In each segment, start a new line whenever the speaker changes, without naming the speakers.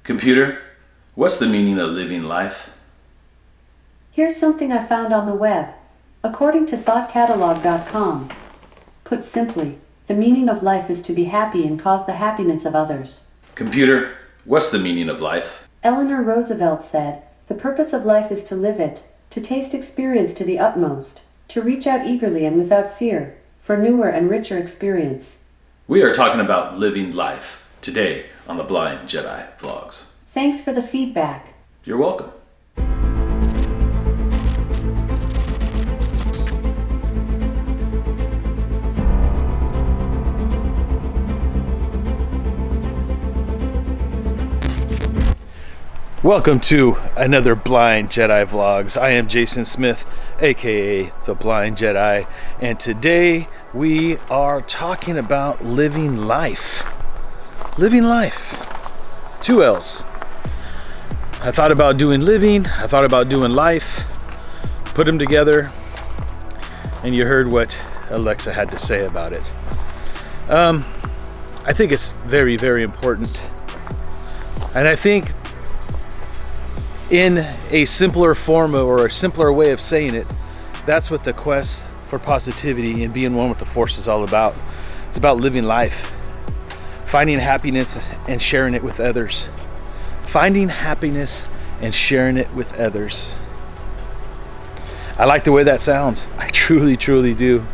Computer, what's the meaning of living life?
Here's something I found on the web. According to thoughtcatalog.com. Put simply, the meaning of life is to be happy and cause the happiness of others.
Computer, what's the meaning of life?
Eleanor Roosevelt said, "The purpose of life is to live it, to taste experience to the utmost, to reach out eagerly and without fear, for newer and richer experience."
We are talking about living life today on the Blind Jedi Vlogs.
Thanks for the feedback.
You're welcome. Welcome to another Blind Jedi Vlogs. I am Jason Smith, aka the Blind Jedi, and today we are talking about living life. Living life. 2 L's. I thought about doing living, I thought about doing life, put them together, and you heard what Alexa had to say about it. I think it's very, very important. And I think in a simpler form or a simpler way of saying it, that's what the quest for positivity and being one with the Force is all about. It's about living life, finding happiness and sharing it with others. Finding happiness and sharing it with others. I like the way that sounds. I truly, truly do.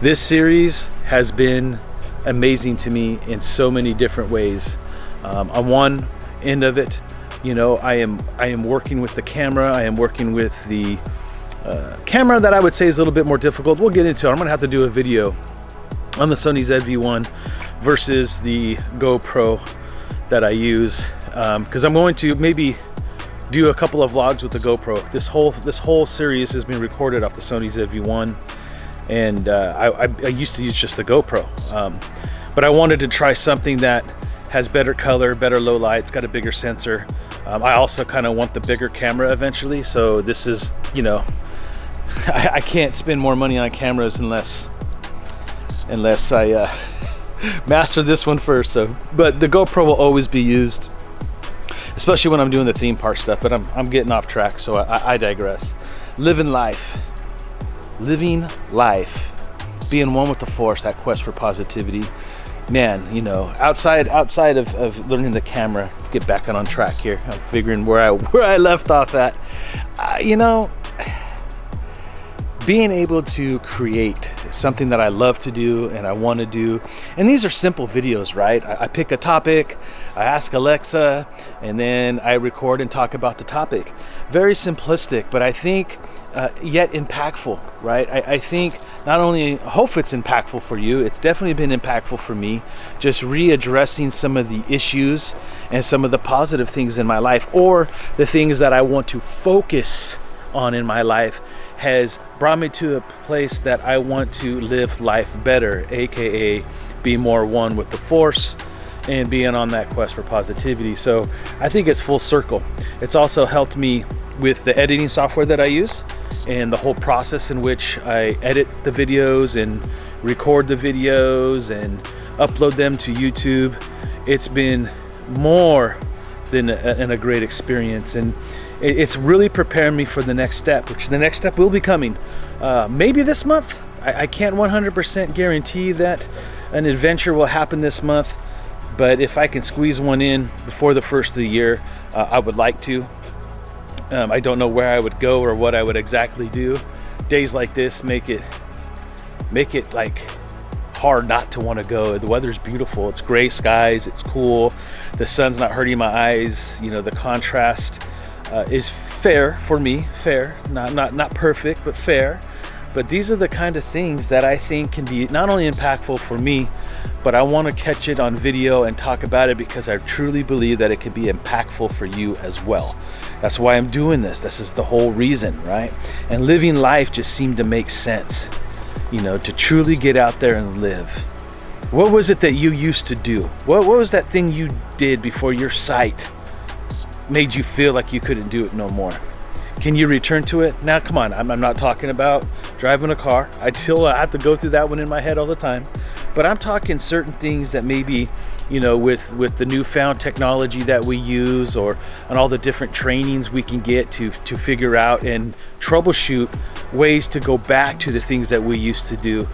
This series has been amazing to me in so many different ways. On one end of it, you know, I am working with the camera. I am working with the camera that I would say is a little bit more difficult. We'll get into it. I'm gonna have to do a video on the Sony ZV-1 versus the GoPro that I use, because I'm going to maybe do a couple of vlogs with the GoPro. This whole series has been recorded off the Sony ZV-1, and I used to use just the GoPro, but I wanted to try something that has better color, better low light. It's got a bigger sensor. I also kind of want the bigger camera eventually, so this is, you know, I can't spend more money on cameras unless I master this one first. So, but the GoPro will always be used, especially when I'm doing the theme park stuff. But I'm getting off track, so I digress. Living life, being one with the Force. That quest for positivity. Man, you know, outside of learning the camera, get back on track here. I'm figuring where I left off at. You know, being able to create something that I love to do and I want to do, and these are simple videos, right? I pick a topic, I ask Alexa, and then I record and talk about the topic. Very simplistic, but I think yet impactful, right? I think not only, hope it's impactful for you, it's definitely been impactful for me, just readdressing some of the issues and some of the positive things in my life, or the things that I want to focus on in my life, has brought me to a place that I want to live life better, aka be more one with the Force and being on that quest for positivity. So I think it's full circle. It's also helped me with the editing software that I use and the whole process in which I edit the videos and record the videos and upload them to YouTube. It's been more than a great experience, and it's really preparing me for the next step, which the next step will be coming maybe this month. I can't 100% guarantee that an adventure will happen this month, but if I can squeeze one in before the first of the year, I would like to. I don't know where I would go or what I would exactly do. Days like this make it like hard not to want to go. The weather's beautiful. It's gray skies. It's cool. The sun's not hurting my eyes. You know, the contrast is fair for me. Fair, not perfect, but fair. But these are the kind of things that I think can be not only impactful for me, but I want to catch it on video and talk about it because I truly believe that it could be impactful for you as well. That's why I'm doing this. This is the whole reason, right? And living life just seemed to make sense, you know, to truly get out there and live. What was it that you used to do? What was that thing you did before your sight made you feel like you couldn't do it no more? Can you return to it? Now, come on, I'm not talking about driving a car. I have to go through that one in my head all the time. But I'm talking certain things that maybe with the newfound technology that we use, or on all the different trainings we can get to figure out and troubleshoot ways to go back to the things that we used to do.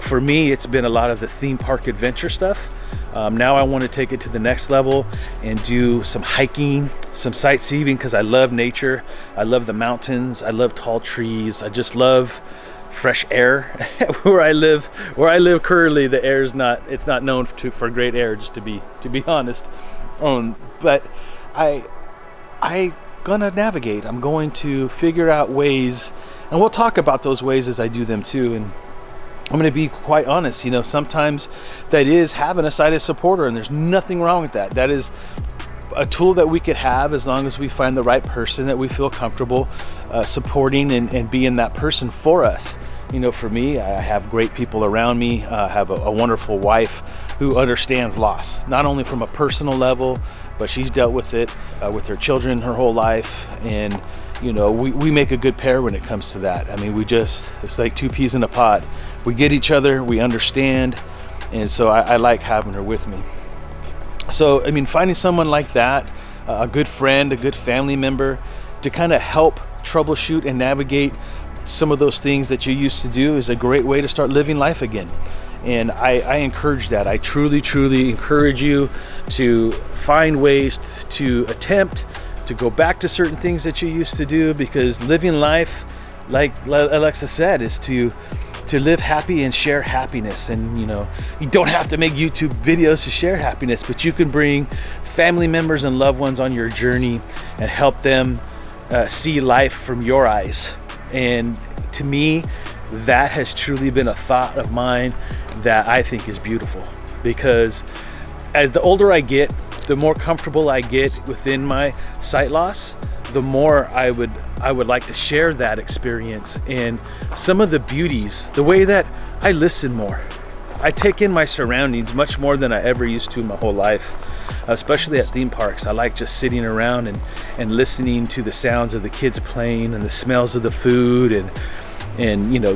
For me, it's been a lot of the theme park adventure stuff. Now I want to take it to the next level and do some hiking, some sightseeing, because I love nature. I love the mountains. I love tall trees. I just love fresh air. where I live currently, the air is it's not known for great air, just to be honest. But I gonna navigate. I'm going to figure out ways, and we'll talk about those ways as I do them too. And I'm going to be quite honest, sometimes that is having a sighted supporter, and there's nothing wrong with that. That is a tool that we could have, as long as we find the right person that we feel comfortable supporting and being that person for us. For me, I have great people around me. I have a wonderful wife who understands loss, not only from a personal level, but she's dealt with it with her children her whole life. And we make a good pair when it comes to that. I mean, it's like two peas in a pod. We get each other, we understand, and so I like having her with me. So, I mean, finding someone like that, a good friend, a good family member, to kind of help troubleshoot and navigate some of those things that you used to do, is a great way to start living life again. And I encourage that. I truly, truly encourage you to find ways to attempt to go back to certain things that you used to do, because living life, like Alexa said, is to live happy and share happiness. And you don't have to make YouTube videos to share happiness, but you can bring family members and loved ones on your journey and help them see life from your eyes. And to me, that has truly been a thought of mine that I think is beautiful, because as the older I get, the more comfortable I get within my sight loss, the more I would like to share that experience and some of the beauties, the way that I listen more. I take in my surroundings much more than I ever used to in my whole life, especially at theme parks. I like just sitting around and listening to the sounds of the kids playing and the smells of the food, and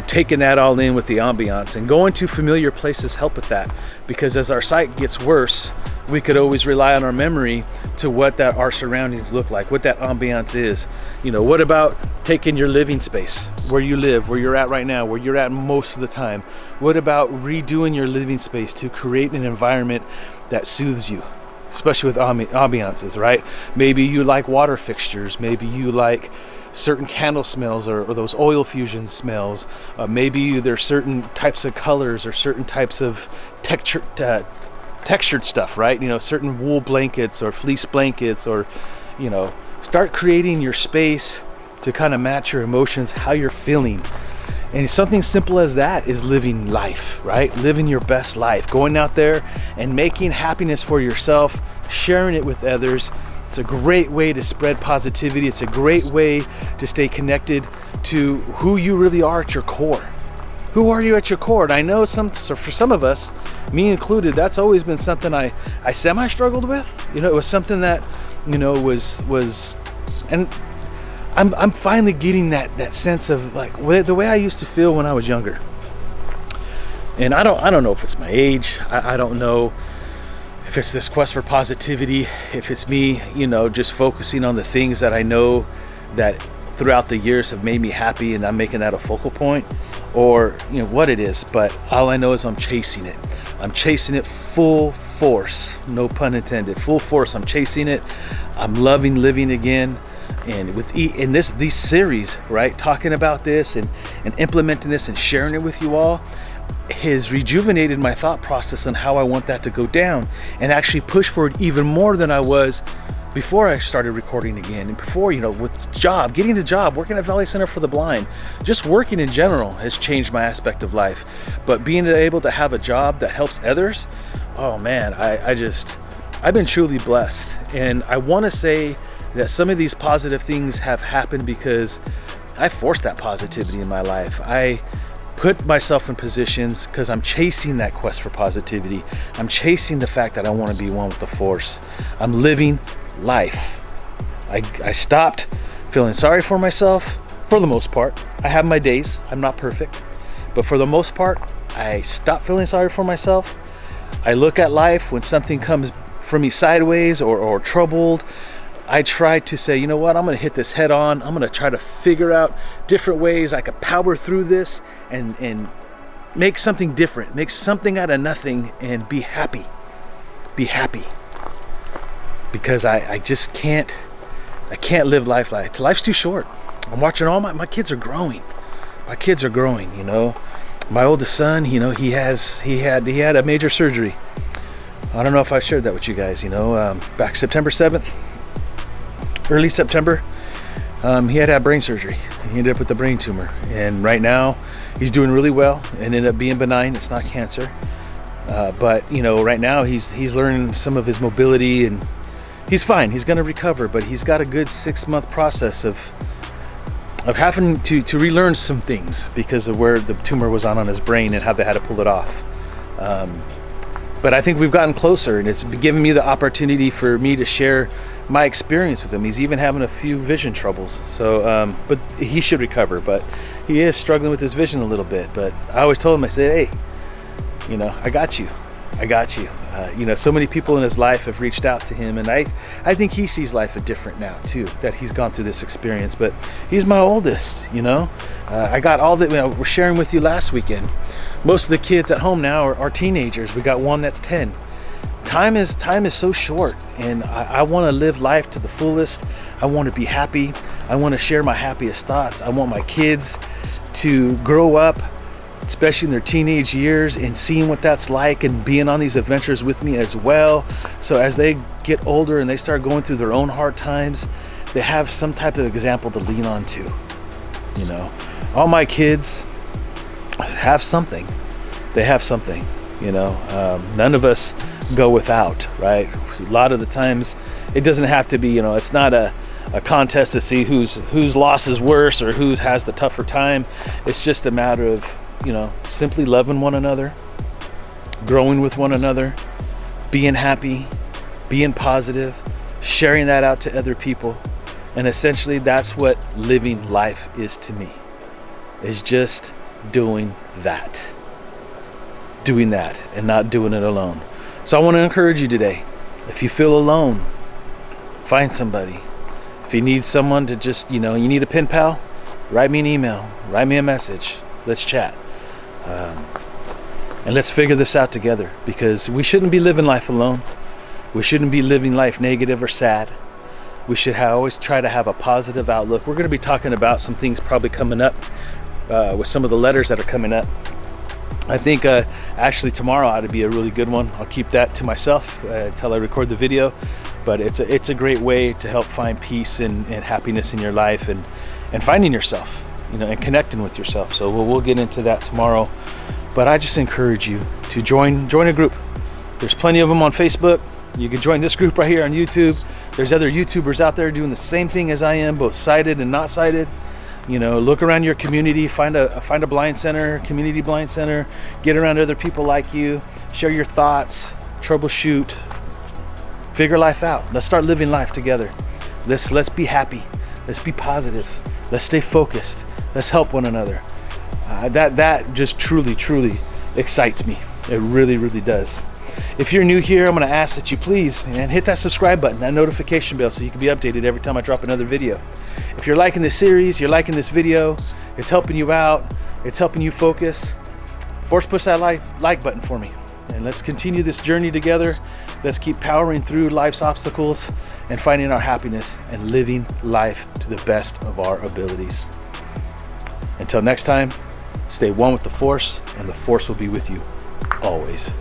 taking that all in with the ambiance. And going to familiar places help with that, because as our sight gets worse, we could always rely on our memory to what that our surroundings look like, what that ambiance is. What about taking your living space, where you live, where you're at right now, where you're at most of the time? What about redoing your living space to create an environment that soothes you, especially with ambiances, right? Maybe you like water fixtures, maybe you like certain candle smells, or those oil fusion smells. Maybe there's certain types of colors or certain types of textured stuff, right? Certain wool blankets or fleece blankets, or start creating your space to kind of match your emotions, how you're feeling. And something simple as that is living life, right? Living your best life, going out there and making happiness for yourself, sharing it with others. It's a great way to spread positivity. It's a great way to stay connected to who you really are at your core. Who are you at your core? And I know for some of us, me included, that's always been something I semi-struggled with. It was something that, was, and I'm finally getting that sense of like the way I used to feel when I was younger. And I don't know if it's my age. I don't know if it's this quest for positivity, if it's me, just focusing on the things that I know that throughout the years have made me happy, and I'm making that a focal point, or what it is. But all I know is I'm chasing it. I'm chasing it full force, no pun intended, full force. I'm chasing it. I'm loving living again. And in these series, right, talking about this and implementing this and sharing it with you all, has rejuvenated my thought process on how I want that to go down, and actually push for it even more than I was before I started recording again. And before, with getting a job, working at Valley Center for the Blind, just working in general has changed my aspect of life. But being able to have a job that helps others, oh man, I've been truly blessed. And I want to say that some of these positive things have happened because I forced that positivity in my life. I put myself in positions because I'm chasing that quest for positivity. I'm chasing the fact that I want to be one with the force. I'm living life. I stopped feeling sorry for myself for the most part. I have my days. I'm not perfect. But for the most part, I stopped feeling sorry for myself. I look at life when something comes from me sideways or troubled, I try to say, you know what, I'm going to hit this head on. I'm going to try to figure out different ways I could power through this and make something different, make something out of nothing, and be happy. Be happy. Because I just can't live life like life's too short. I'm watching all my kids are growing. My kids are growing, you know. My oldest son, you know, he had a major surgery. I don't know if I shared that with you guys, you know, back September 7th, early September, he had brain surgery. He ended up with a brain tumor, and right now he's doing really well and ended up being benign. It's not cancer, but you know, right now he's learning some of his mobility, and he's fine. He's going to recover, but he's got a good 6-month process of having to relearn some things because of where the tumor was on his brain and how they had to pull it off. But I think we've gotten closer, and it's given me the opportunity for me to share my experience with him. He's even having a few vision troubles, so but he should recover. But he is struggling with his vision a little bit. But I always told him, I said, hey, you know, I got you. You know, so many people in his life have reached out to him, and I think he sees life different now too, that he's gone through this experience. But he's my oldest, you know. I got all that, you know, we're sharing with you last weekend. Most of the kids at home now are teenagers. We got one that's 10. Time is so short, and I want to live life to the fullest. I want to be happy. I want to share my happiest thoughts. I want my kids to grow up, especially in their teenage years, and seeing what that's like and being on these adventures with me as well. So as they get older and they start going through their own hard times, they have some type of example to lean on to. You know, all my kids have something. They have something, you know. None of us go without, right? A lot of the times it doesn't have to be, you know, it's not a contest to see whose loss is worse or who has the tougher time. It's just a matter of, you know, simply loving one another, growing with one another, being happy, being positive, sharing that out to other people. And essentially that's what living life is to me, is just doing that and not doing it alone. So I want to encourage you today, if you feel alone, find somebody. If you need someone to just, you know, you need a pen pal, write me an email, write me a message, let's chat. And let's figure this out together, because we shouldn't be living life alone. We shouldn't be living life negative or sad. We should always try to have a positive outlook. We're going to be talking about some things probably coming up with some of the letters that are coming up. I think actually tomorrow ought to be a really good one. I'll keep that to myself until I record the video. But it's a great way to help find peace and happiness in your life and finding yourself, you know, and connecting with yourself. So we'll get into that tomorrow. But I just encourage you to join a group. There's plenty of them on Facebook. You can join this group right here on YouTube. There's other YouTubers out there doing the same thing as I am, both sighted and not sighted. You know, look around your community, find a blind center, community blind center, get around other people like you, share your thoughts, troubleshoot, figure life out. Let's start living life together. Let's be happy. Let's be positive. Let's stay focused. Let's help one another. That just truly excites me. It really does. If you're new here, I'm going to ask that you please, man, hit that subscribe button, that notification bell, so you can be updated every time I drop another video. If you're liking this series, you're liking this video, it's helping you out, it's helping you focus, force push that like button for me. And let's continue this journey together. Let's keep powering through life's obstacles and finding our happiness and living life to the best of our abilities. Until next time, stay one with the Force, and the Force will be with you always.